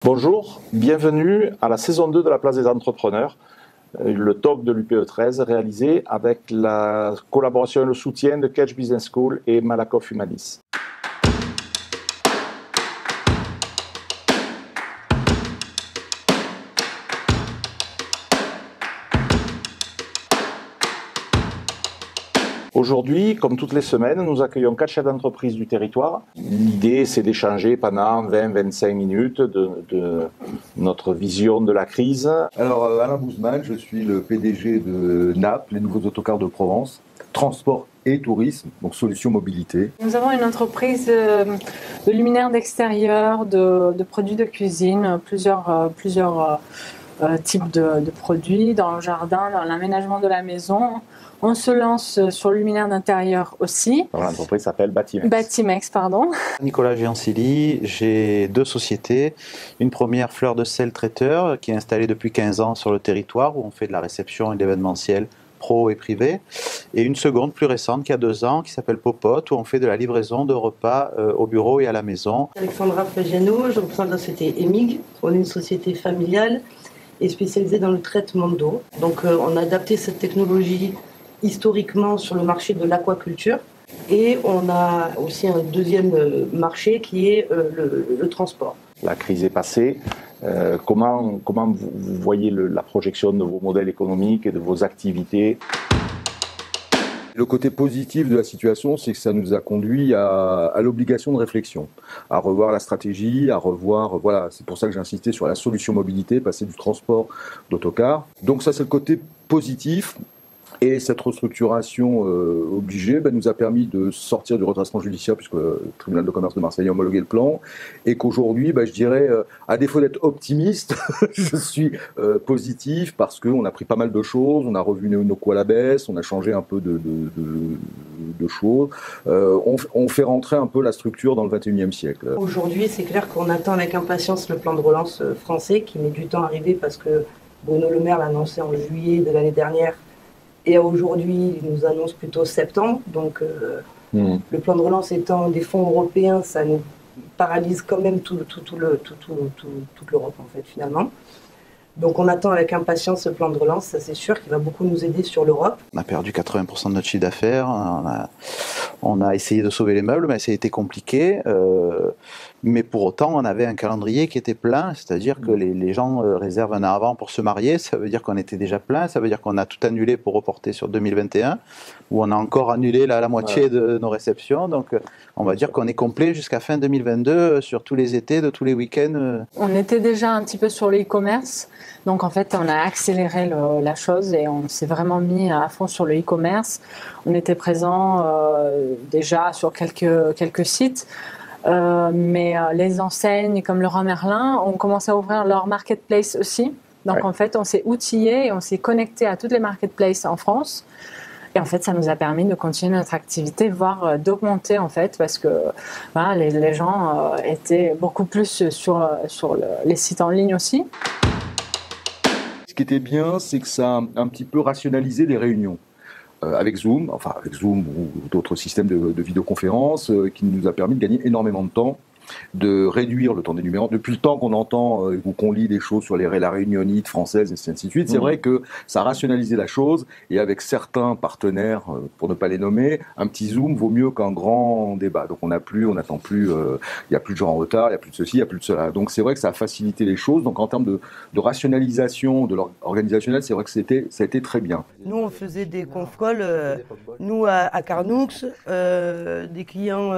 Bonjour, bienvenue à la saison 2 de la place des entrepreneurs, le talk de l'UPE 13 réalisé avec la collaboration et le soutien de Catch Business School et Malakoff Humanis. Aujourd'hui, comme toutes les semaines, nous accueillons 4 chefs d'entreprise du territoire. L'idée, c'est d'échanger pendant 20-25 minutes de notre vision de la crise. Alors, Alain Bouzman, je suis le PDG de NAP, les nouveaux autocars de Provence, transport et tourisme, donc solutions mobilité. Nous avons une entreprise de luminaires d'extérieur, de produits de cuisine, plusieurs types de produits dans le jardin, dans l'aménagement de la maison. On se lance sur le luminaire d'intérieur aussi. L'entreprise s'appelle Batimex. Batimex, pardon. Nicolas Giancilli, j'ai deux sociétés. Une première, Fleur de Sel Traiteur, qui est installée depuis 15 ans sur le territoire, où on fait de la réception et de l'événementiel pro et privé. Et une seconde, plus récente, qui a 2 ans, qui s'appelle Popote, où on fait de la livraison de repas au bureau et à la maison. Alexandra Fagiano, je représente la société EMIG. On est une société familiale et spécialisée dans le traitement d'eau. Donc on a adapté cette technologie historiquement sur le marché de l'aquaculture. Et on a aussi un deuxième marché qui est le transport. La crise est passée. Comment vous voyez la projection de vos modèles économiques et de vos activités ? Le côté positif de la situation, c'est que ça nous a conduit à l'obligation de réflexion, à revoir la stratégie, à revoir, voilà, c'est pour ça que j'ai insisté sur la solution mobilité, passer du transport d'autocar. Donc ça, c'est le côté positif. Et cette restructuration obligée nous a permis de sortir du redressement judiciaire puisque le tribunal de commerce de Marseille a homologué le plan et qu'aujourd'hui, je dirais, à défaut d'être optimiste, je suis positif parce qu'on a pris pas mal de choses, on a revu nos coûts à la baisse, on a changé un peu de choses, on fait rentrer un peu la structure dans le 21e siècle. Aujourd'hui, c'est clair qu'on attend avec impatience le plan de relance français qui met du temps à arriver parce que Bruno Le Maire l'a annoncé en juillet de l'année dernière. Et aujourd'hui, il nous annonce plutôt septembre. Donc, le plan de relance étant des fonds européens, ça nous paralyse quand même toute l'Europe, en fait, finalement. Donc, on attend avec impatience ce plan de relance. Ça, c'est sûr qu'il va beaucoup nous aider sur l'Europe. On a perdu 80% de notre chiffre d'affaires. On a essayé de sauver les meubles, mais ça a été compliqué. Mais pour autant, on avait un calendrier qui était plein, c'est-à-dire que les gens réservent un an avant pour se marier, ça veut dire qu'on était déjà plein, ça veut dire qu'on a tout annulé pour reporter sur 2021, où on a encore annulé la moitié de nos réceptions, donc on va dire qu'on est complet jusqu'à fin 2022 sur tous les étés, de tous les week-ends. On était déjà un petit peu sur le e-commerce, donc en fait on a accéléré la chose et on s'est vraiment mis à fond sur le e-commerce. On était présent déjà sur quelques sites. Mais les enseignes comme Leroy Merlin ont commencé à ouvrir leur marketplace aussi. Donc en fait, on s'est outillé et on s'est connecté à toutes les marketplaces en France. Et en fait, ça nous a permis de continuer notre activité, voire d'augmenter en fait, parce que les gens étaient beaucoup plus sur les sites en ligne aussi. Ce qui était bien, c'est que ça a un petit peu rationalisé les réunions. Avec Zoom ou d'autres systèmes de vidéoconférence qui nous a permis de gagner énormément de temps, de réduire le temps des numéros. Depuis le temps qu'on entend ou qu'on lit des choses sur la réunionite française et ainsi de suite, c'est vrai que ça a rationalisé la chose et avec certains partenaires, pour ne pas les nommer, un petit Zoom vaut mieux qu'un grand débat. Donc on n'attend plus, il n'y a plus de gens en retard, il n'y a plus de ceci, il n'y a plus de cela. Donc c'est vrai que ça a facilité les choses. Donc en termes de rationalisation de l'organisationnel, c'est vrai que ça a été très bien. Nous, on faisait des conf-calls, nous à Carnoux, des clients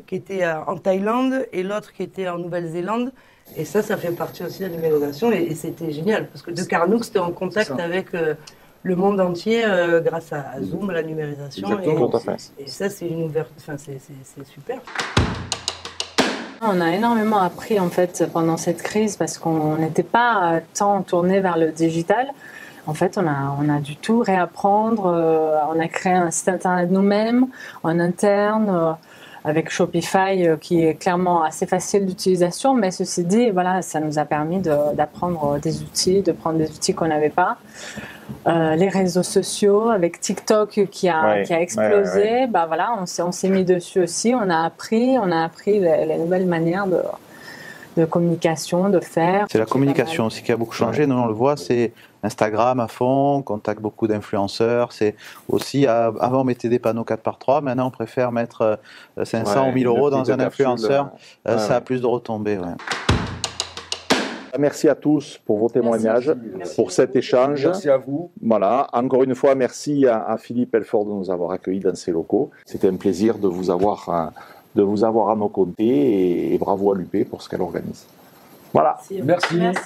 qui étaient en Thaïlande et l'autre qui était en Nouvelle-Zélande. Et ça fait partie aussi de la numérisation et c'était génial parce que de Carnoux, c'était en contact avec le monde entier grâce à Zoom, à la numérisation. Et ça, c'est une ouverture, c'est super. On a énormément appris en fait pendant cette crise parce qu'on n'était pas tant tourné vers le digital. En fait, on a dû tout réapprendre. On a créé un site internet nous-mêmes en interne. Avec Shopify qui est clairement assez facile d'utilisation, mais ceci dit, ça nous a permis d'apprendre des outils, de prendre des outils qu'on n'avait pas. Les réseaux sociaux, avec TikTok qui a explosé, on s'est mis dessus aussi, on a appris les nouvelles manières de communication, de faire. C'est la communication aussi qui a beaucoup changé. Nous, on le voit, c'est Instagram à fond, on contacte beaucoup d'influenceurs. C'est aussi, avant, on mettait des panneaux 4x3. Maintenant, on préfère mettre 500 ou 1000 euros dans un influenceur. Ça a plus de retombées. Ouais. Merci à tous pour vos témoignages, pour cet échange. Merci à vous. Voilà. Encore une fois, merci à Philippe Elfort de nous avoir accueillis dans ses locaux. C'était un plaisir de vous avoir à nos côtés et bravo à l'UP pour ce qu'elle organise. Voilà. Merci. Merci.